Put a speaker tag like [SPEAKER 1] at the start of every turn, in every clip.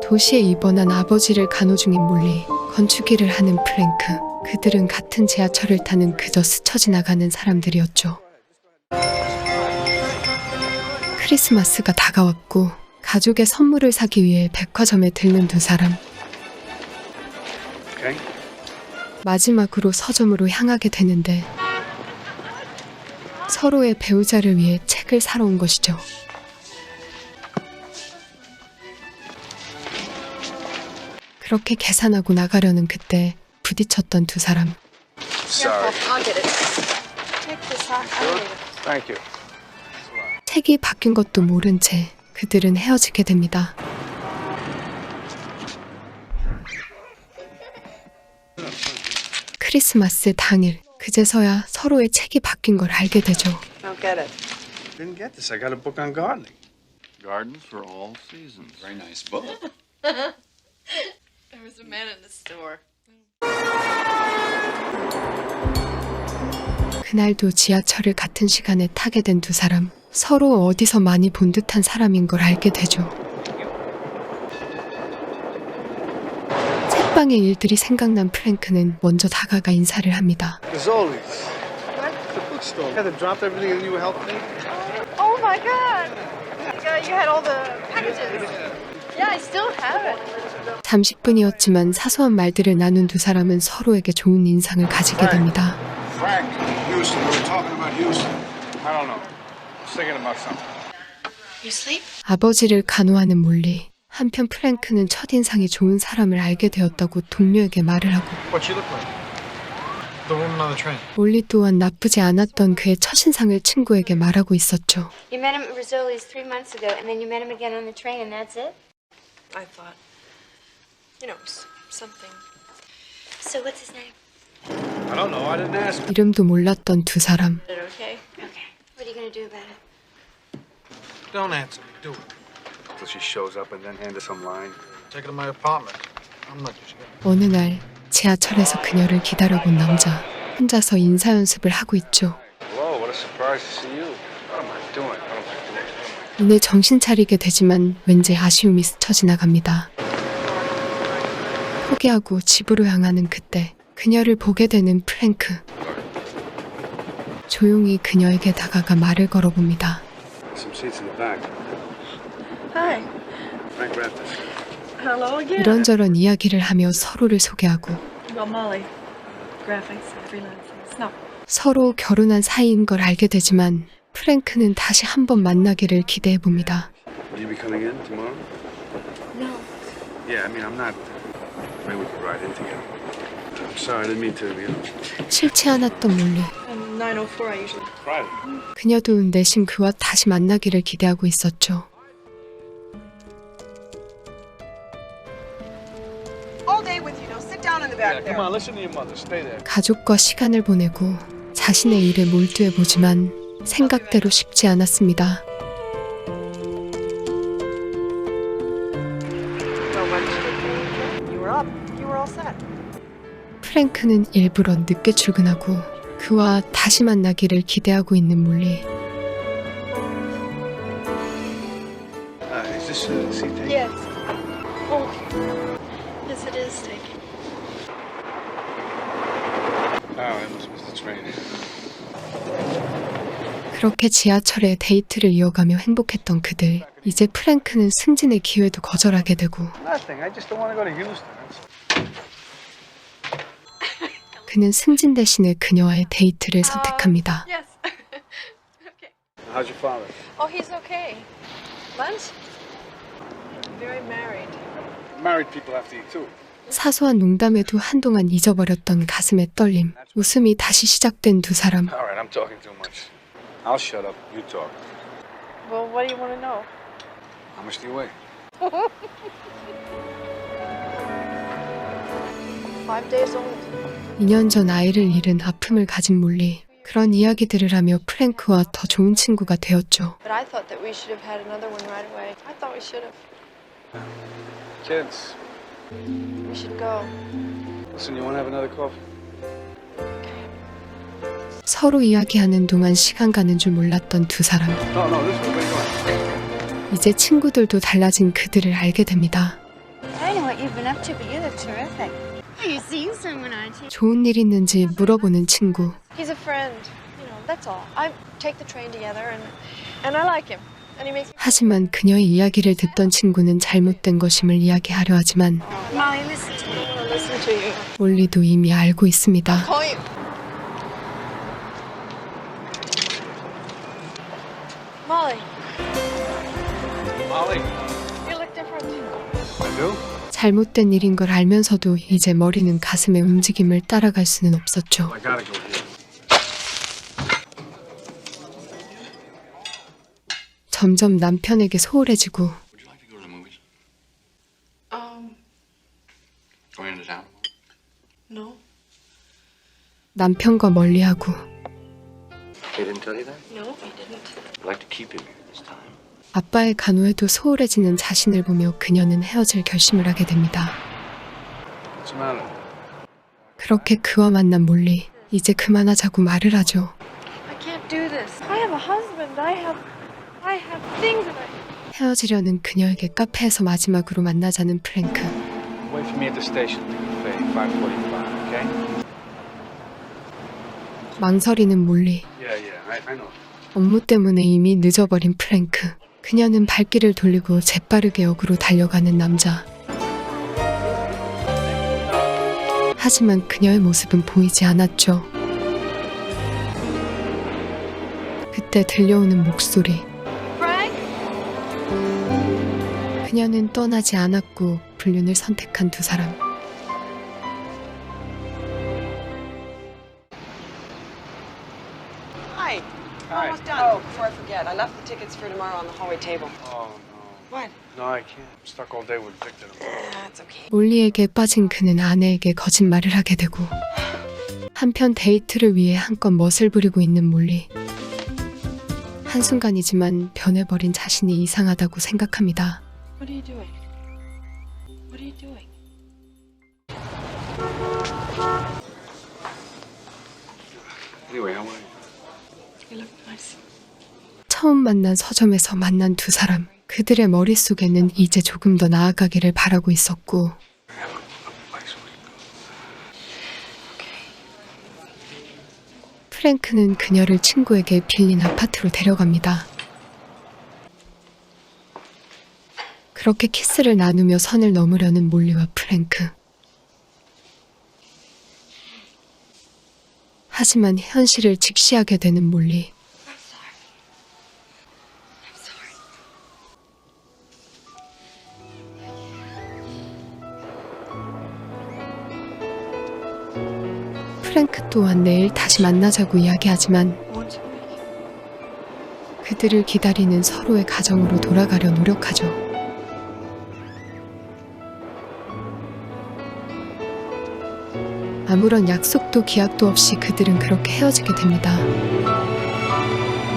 [SPEAKER 1] 도시에 입원한 아버지를 간호 중인 몰리, 건축일을 하는 프랭크. 그들은 같은 지하철을 타는 그저 스쳐 지나가는 사람들이었죠. 크리스마스가 다가왔고 가족의 선물을 사기 위해 백화점에 들른 두 사람. 마지막으로 서점으로 향하게 되는데 서로의 배우자를 위해 책을 사러 온 것이죠. 그렇게 계산하고 나가려는 그때 부딪혔던 두 사람. 책이 바뀐 것도 모른 채 그들은 헤어지게 됩니다. 크리스마스 당일, 그제서야 서로의 책이 바뀐 걸 알게 되죠.
[SPEAKER 2] Didn't get this. I got a book on gardening.
[SPEAKER 3] Gardens for all seasons.
[SPEAKER 2] Very nice book.
[SPEAKER 4] There was a man in the store.
[SPEAKER 1] 그날도 지하철을 같은 시간에 타게 된 두 사람. 서로 어디서 많이 본 듯한 사람인 걸 알게 되죠. 책방의 일들이 생각난 프랭크는 먼저 다가가 인사를 합니다.
[SPEAKER 2] Fazoli's. What? The bookstore. You had to drop everything and you were helping me?
[SPEAKER 4] Oh my god! You had all the packages. Yeah, I still have it.
[SPEAKER 1] 잠시뿐이었지만 사소한 말들을 나눈 두 사람은 서로에게 좋은 인상을 가지게 됩니다.
[SPEAKER 2] Frank, Houston. We were talking about Houston. I don't know. I was thinking about something.
[SPEAKER 4] You sleep?
[SPEAKER 1] 아버지를 간호하는 몰리. 한편 프랭크는 첫인상이 좋은 사람을 알게 되었다고 동료에게 말을 하고
[SPEAKER 2] What you look like? The woman on the train.
[SPEAKER 1] 몰리 또한 나쁘지 않았던 그의 첫인상을 친구에게 말하고 있었죠.
[SPEAKER 5] You met him at Rizzoli's 3 months ago, and then you met him again on the train, and that's it?
[SPEAKER 4] I thought, something.
[SPEAKER 5] So what's his name?
[SPEAKER 2] I don't know. I didn't ask.
[SPEAKER 1] 이름도 몰랐던 두 사람.
[SPEAKER 4] Is it okay?
[SPEAKER 5] Okay. What are you gonna do about it?
[SPEAKER 2] Don't answer me. Do it.
[SPEAKER 6] Till she shows up and then hand us some line.
[SPEAKER 2] Take it to my apartment. I'm not just kidding.
[SPEAKER 1] 어느 날 지하철에서 그녀를 기다려본 남자. 혼자서 인사 연습을 하고 있죠.
[SPEAKER 6] Whoa, what a surprise to see you. What am I doing? What am I doing?
[SPEAKER 1] 이내 정신 차리게 되지만 왠지 아쉬움이 스쳐 지나갑니다. 포기하고 집으로 향하는 그때 그녀를 보게 되는 프랭크. 조용히 그녀에게 다가가 말을 걸어봅니다.
[SPEAKER 6] Some seats in the back.
[SPEAKER 4] Hi.
[SPEAKER 6] Frank grabbed this.
[SPEAKER 4] Hello again.
[SPEAKER 1] 이런저런 이야기를 하며 서로를 소개하고
[SPEAKER 4] Well, Molly. Graphics, freelancing. No.
[SPEAKER 1] 서로 결혼한 사이인 걸 알게 되지만 프랭크는 다시 한번 만나기를 기대해 봅니다.
[SPEAKER 6] Will you be coming in tomorrow?
[SPEAKER 5] No.
[SPEAKER 6] Yeah, I mean, I'm not. Maybe we could ride in together. I'm sorry, I didn't mean to, you know.
[SPEAKER 1] 싫지 않았던 몰리.
[SPEAKER 4] And 9:04 I usually.
[SPEAKER 6] Friday.
[SPEAKER 1] 그녀도 내심 그와 다시 만나기를 기대하고 있었죠.
[SPEAKER 7] All day with you. Now sit down in the back
[SPEAKER 2] Yeah,
[SPEAKER 7] there.
[SPEAKER 2] come on. Listen to your mother. Stay there.
[SPEAKER 1] 가족과 시간을 보내고 자신의 일에 몰두해 보지만 생각대로 쉽지 않았습니다.
[SPEAKER 7] So much. You were up. You were all set.
[SPEAKER 1] 프랭크는 일부러 늦게 출근하고 그와 다시 만나기를 기대하고 있는 몰리.
[SPEAKER 6] Is this seat taken?
[SPEAKER 4] Yes. Oh. Yes, it is taken.
[SPEAKER 6] Oh, I must miss the train.
[SPEAKER 1] 그렇게 지하철에 데이트를 이어가며 행복했던 그들. 이제 프랭크는 승진의 기회도 거절하게 되고
[SPEAKER 6] Nothing. I just don't want to go to Houston.
[SPEAKER 1] 그는 승진 대신에 그녀와의 데이트를 선택합니다.
[SPEAKER 4] Yes. Okay.
[SPEAKER 6] How's your father?
[SPEAKER 4] Oh, he's okay. Lunch? Very married.
[SPEAKER 6] Married people have to eat too.
[SPEAKER 1] 사소한 농담에도 한동안 잊어버렸던 가슴의 떨림. 웃음이 다시 시작된 두 사람.
[SPEAKER 6] All right, I'm talking too much. I'll shut up. You talk.
[SPEAKER 4] Well, what do you want to know?
[SPEAKER 6] How much do you weigh?
[SPEAKER 4] 5 days old.
[SPEAKER 1] 2년 전 아이를 잃은 아픔을 가진 몰리. 그런 이야기들을 하며 프랭크와 더 좋은 친구가 되었죠.
[SPEAKER 4] But I thought that we should have had another one right away. I thought we should have.
[SPEAKER 6] Kids,
[SPEAKER 4] We should go.
[SPEAKER 6] listen, you want to have another coffee?
[SPEAKER 1] 서로 이야기하는 동안 시간 가는 줄 몰랐던 두 사람.
[SPEAKER 6] No, this way. Where you going?
[SPEAKER 1] 이제 친구들도 달라진 그들을 알게 됩니다.
[SPEAKER 5] what you've been up to, but you look terrific. You're seeing someone, aren't you?
[SPEAKER 1] 좋은 일 있는지 물어보는 친구.
[SPEAKER 4] He's a friend. You know, that's all. I take the train together and I like him. And he makes me...
[SPEAKER 1] 하지만 그녀의 이야기를 듣던 친구는 잘못된 것임을 이야기하려 하지만
[SPEAKER 5] Molly, listen to me.
[SPEAKER 4] I want to listen to you.
[SPEAKER 1] 몰리도 이미 알고 있습니다.
[SPEAKER 4] Call you. Molly,
[SPEAKER 6] Molly.
[SPEAKER 4] you look different.
[SPEAKER 6] I do?
[SPEAKER 1] 잘못된 일인 걸 알면서도 이제 머리는 가슴의 움직임을 따라갈 수는 없었죠.
[SPEAKER 6] I gotta go here.
[SPEAKER 1] 점점 남편에게 소홀해지고
[SPEAKER 3] Would you like to go to the movies? Going into town?
[SPEAKER 7] No.
[SPEAKER 1] 남편과 멀리하고
[SPEAKER 3] They didn't tell you that?
[SPEAKER 7] No, I didn't.
[SPEAKER 3] I'd like to keep him here this time.
[SPEAKER 1] 아빠의 간호에도 소홀해지는 자신을 보며 그녀는 헤어질 결심을 하게 됩니다.
[SPEAKER 6] What's the matter?
[SPEAKER 1] 그렇게 그와 만난 몰리 이제 그만하자고 말을 하죠.
[SPEAKER 4] I can't do this. I have a husband. I have things that I...
[SPEAKER 1] 헤어지려는 그녀에게 카페에서 마지막으로 만나자는 프랭크.
[SPEAKER 6] Wait for me at the station. Cafe, 5:45, okay?
[SPEAKER 1] 망설이는 몰리.
[SPEAKER 6] Yeah, I know.
[SPEAKER 1] 업무 때문에 이미 늦어버린 프랭크. 그녀는 발길을 돌리고 재빠르게 역으로 달려가는 남자. 하지만 그녀의 모습은 보이지 않았죠. 그때 들려오는 목소리.
[SPEAKER 4] Frank?
[SPEAKER 1] 그녀는 떠나지 않았고 불륜을 선택한 두 사람.
[SPEAKER 7] Hi.
[SPEAKER 6] Hi.
[SPEAKER 7] Almost done. Oh, before I forget, I left the tickets for tomorrow on the hallway table.
[SPEAKER 6] Oh, no.
[SPEAKER 7] What?
[SPEAKER 6] No, I can't. I'm stuck all day with Victor.
[SPEAKER 7] That's okay.
[SPEAKER 1] 몰리에게 빠진 그는 아내에게 거짓말을 하게 되고 한편 데이트를 위해 한껏 멋을 부리고 있는 몰리. 한순간이지만 변해버린 자신이 이상하다고 생각합니다.
[SPEAKER 7] What are you doing? What are you doing?
[SPEAKER 6] Anyway, how are you?
[SPEAKER 7] You look nice.
[SPEAKER 1] 처음 만난 서점에서 만난 두 사람. 그들의 머릿속에는 이제 조금 더 나아가기를 바라고 있었고
[SPEAKER 6] Have a place where we can go.
[SPEAKER 1] 프랭크는 그녀를 친구에게 빌린 아파트로 데려갑니다. 그렇게 키스를 나누며 선을 넘으려는 몰리와 프랭크. 하지만 현실을 직시하게 되는 몰리. 프랭크 또한 내일 다시 만나자고 이야기하지만
[SPEAKER 7] Won't you make it?
[SPEAKER 1] 그들을 기다리는 서로의 가정으로 돌아가려 노력하죠. 아무런 약속도 기약도 없이 그들은 그렇게 헤어지게 됩니다.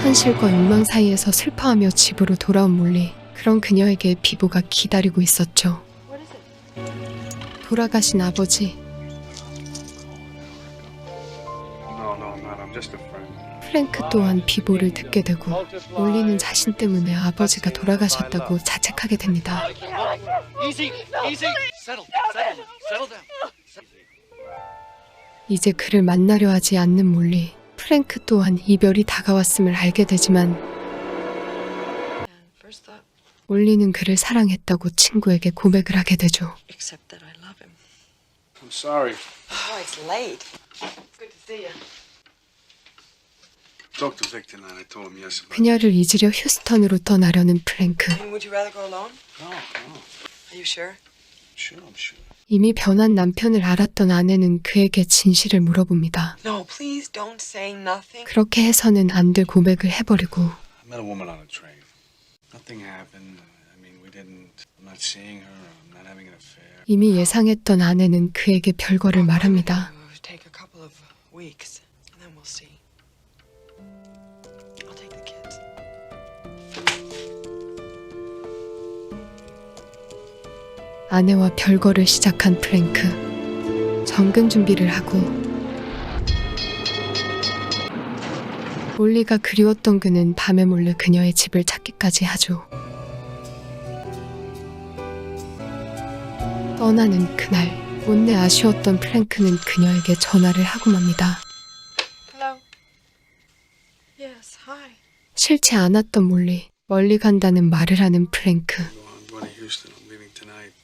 [SPEAKER 1] 현실과 욕망 사이에서 슬퍼하며 집으로 돌아온 몰리. 그런 그녀에게 비보가 기다리고 있었죠.
[SPEAKER 4] What is it?
[SPEAKER 1] 돌아가신 아버지.
[SPEAKER 6] No, I'm not. I'm just a friend.
[SPEAKER 1] 프랭크 또한 비보를 듣게 되고 몰리는 자신 때문에 아버지가 돌아가셨다고 자책하게 됩니다.
[SPEAKER 3] Easy. Settle down.
[SPEAKER 1] 이제 그를 만나려 하지 않는 몰리. 프랭크 또한 이별이 다가왔음을 알게 되지만
[SPEAKER 7] And first thought,
[SPEAKER 1] 몰리는 그를 사랑했다고 친구에게 고백을 하게 되죠.
[SPEAKER 7] except that I love him.
[SPEAKER 6] I'm sorry.
[SPEAKER 7] Oh, it's late. It's good to see you.
[SPEAKER 6] Talk to Victor and I told him yes about
[SPEAKER 1] 그녀를 잊으려 휴스턴으로 떠나려는 프랭크.
[SPEAKER 7] Would you rather go alone?
[SPEAKER 6] No.
[SPEAKER 7] Are you sure?
[SPEAKER 6] Sure, I'm sure.
[SPEAKER 1] 이미 변한 남편을 알았던 아내는 그에게 진실을 물어봅니다.
[SPEAKER 7] No, please don't say nothing.
[SPEAKER 1] 그렇게 해서는 안 될 고백을 해버리고
[SPEAKER 6] I met a woman on a train. Nothing happened. I mean, we didn't. I'm not seeing her. I'm not having an affair.
[SPEAKER 1] 이미 예상했던 아내는 그에게 별거를 말합니다.
[SPEAKER 7] We'll take a couple of weeks, and then we'll see. I'll take the kids.
[SPEAKER 1] 아내와 별거를 시작한 프랭크. 정근 준비를 하고 몰리가 그리웠던 그는 밤에 몰래 그녀의 집을 찾기까지 하죠. 떠나는 그날, 못내 아쉬웠던 프랭크는 그녀에게 전화를 하고 맙니다.
[SPEAKER 7] Hello. Yes, hi.
[SPEAKER 1] 싫지 않았던 몰리, 멀리 간다는 말을 하는 프랭크.
[SPEAKER 6] I'm going to Houston. I'm leaving tonight.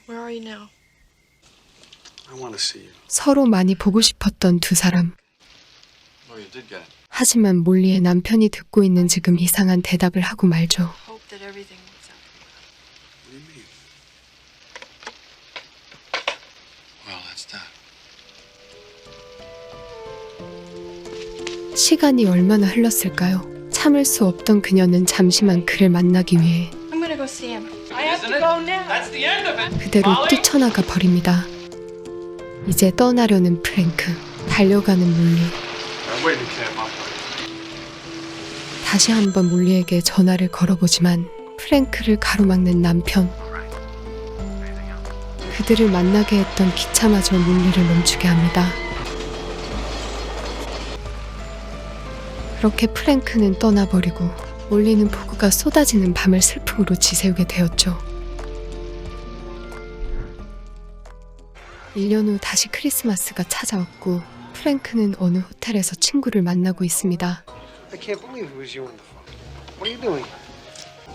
[SPEAKER 7] Where are you now?
[SPEAKER 6] I want to see you.
[SPEAKER 1] 서로 많이 보고 싶었던 두 사람.
[SPEAKER 3] Oh, you did get it.
[SPEAKER 1] 하지만 몰리의 남편이 듣고 있는 지금 이상한 대답을 하고 말죠.
[SPEAKER 7] Hope that everything works out.
[SPEAKER 6] What do you mean?
[SPEAKER 3] Well, that's that.
[SPEAKER 1] 시간이 얼마나 흘렀을까요? 참을 수 없던 그녀는 잠시만 그를 만나기 위해
[SPEAKER 7] I'm gonna go see him. I have to go now.
[SPEAKER 3] That's the end of it.
[SPEAKER 1] 그대로 뛰쳐나가 버립니다. 이제 떠나려는 프랭크, 달려가는 몰리.
[SPEAKER 6] I'm waiting to cab my place.
[SPEAKER 1] 다시 한번 몰리에게 전화를 걸어보지만 프랭크를 가로막는 남편. 그들을 만나게 했던 기차마저 몰리를 멈추게 합니다. 그렇게 프랭크는 떠나버리고 몰리는 폭우가 쏟아지는 밤을 슬픔으로 지새우게 되었죠. 1년 후 다시 크리스마스가 찾아왔고 프랭크는 어느 호텔에서 친구를 만나고 있습니다.
[SPEAKER 6] I can't believe it was you on the phone. What are you doing?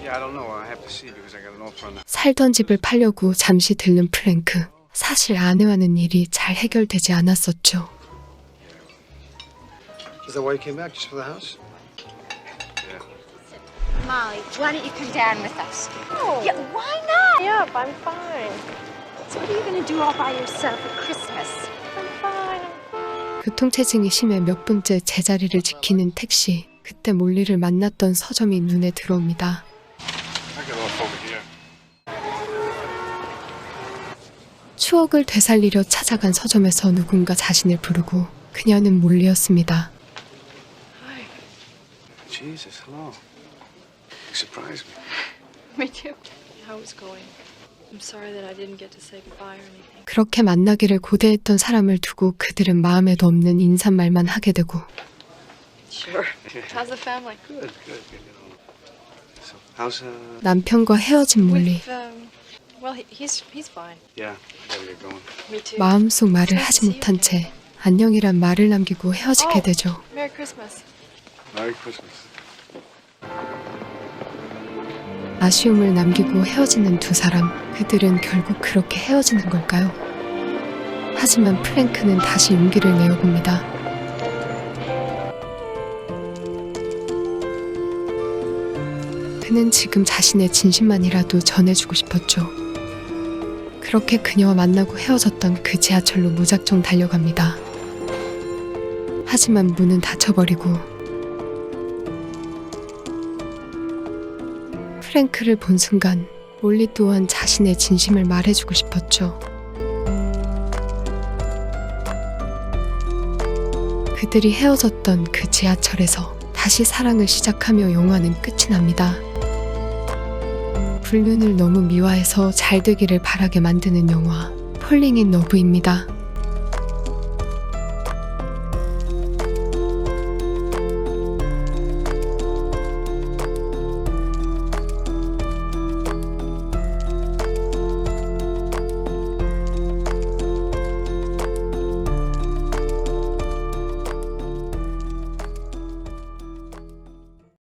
[SPEAKER 6] Yeah, I don't know. I have to see because I got an offer on that.
[SPEAKER 1] 살던 집을 팔려고 잠시 들른 프랭크. 사실 아내와는 일이 잘 해결되지 않았었죠.
[SPEAKER 6] Is that why you came back? Just for the house?
[SPEAKER 5] Molly, why don't you come down with us?
[SPEAKER 7] Oh.
[SPEAKER 5] Yeah, why not?
[SPEAKER 7] Yep, I'm fine.
[SPEAKER 5] So what are you going to do all by yourself at Christmas?
[SPEAKER 7] I'm fine.
[SPEAKER 1] 교통체증이 심해 몇 분째 제자리를 지키는 택시. 그때 몰리를 만났던 서점이 눈에 들어옵니다.
[SPEAKER 2] I got off over here.
[SPEAKER 1] 추억을 되살리려 찾아간 서점에서 누군가 자신을 부르고 그녀는 몰리였습니다.
[SPEAKER 7] Hi.
[SPEAKER 6] Jesus, hello. You surprised me.
[SPEAKER 5] Me too.
[SPEAKER 7] How is it going? I'm sorry that I didn't get to say goodbye or anything.
[SPEAKER 1] 그렇게 만나기를 고대했던 사람을 두고 그들은 마음에도 없는 인사말만 하게 되고
[SPEAKER 7] Sure. How's the family?
[SPEAKER 6] Good, good, good. So, how's
[SPEAKER 1] 남편과 헤어진 몰리.
[SPEAKER 7] With, well, he's fine.
[SPEAKER 6] Yeah, I gotta get going.
[SPEAKER 7] Me too.
[SPEAKER 1] 마음속 말을 하지 못한 채 안녕이란 말을 남기고 헤어지게 되죠.
[SPEAKER 7] Merry Christmas.
[SPEAKER 6] Merry Christmas.
[SPEAKER 1] 아쉬움을 남기고 헤어지는 두 사람. 그들은 결국 그렇게 헤어지는 걸까요? 하지만 프랭크는 다시 용기를 내어봅니다. 그는 지금 자신의 진심만이라도 전해주고 싶었죠. 그렇게 그녀와 만나고 헤어졌던 그 지하철로 무작정 달려갑니다. 하지만 문은 닫혀버리고 프랭크를 본 순간 몰리 또한 자신의 진심을 말해주고 싶었죠. 그들이 헤어졌던 그 지하철에서 다시 사랑을 시작하며 영화는 끝이 납니다. 불륜을 너무 미화해서 잘 되기를 바라게 만드는 영화 폴링 인 러브입니다.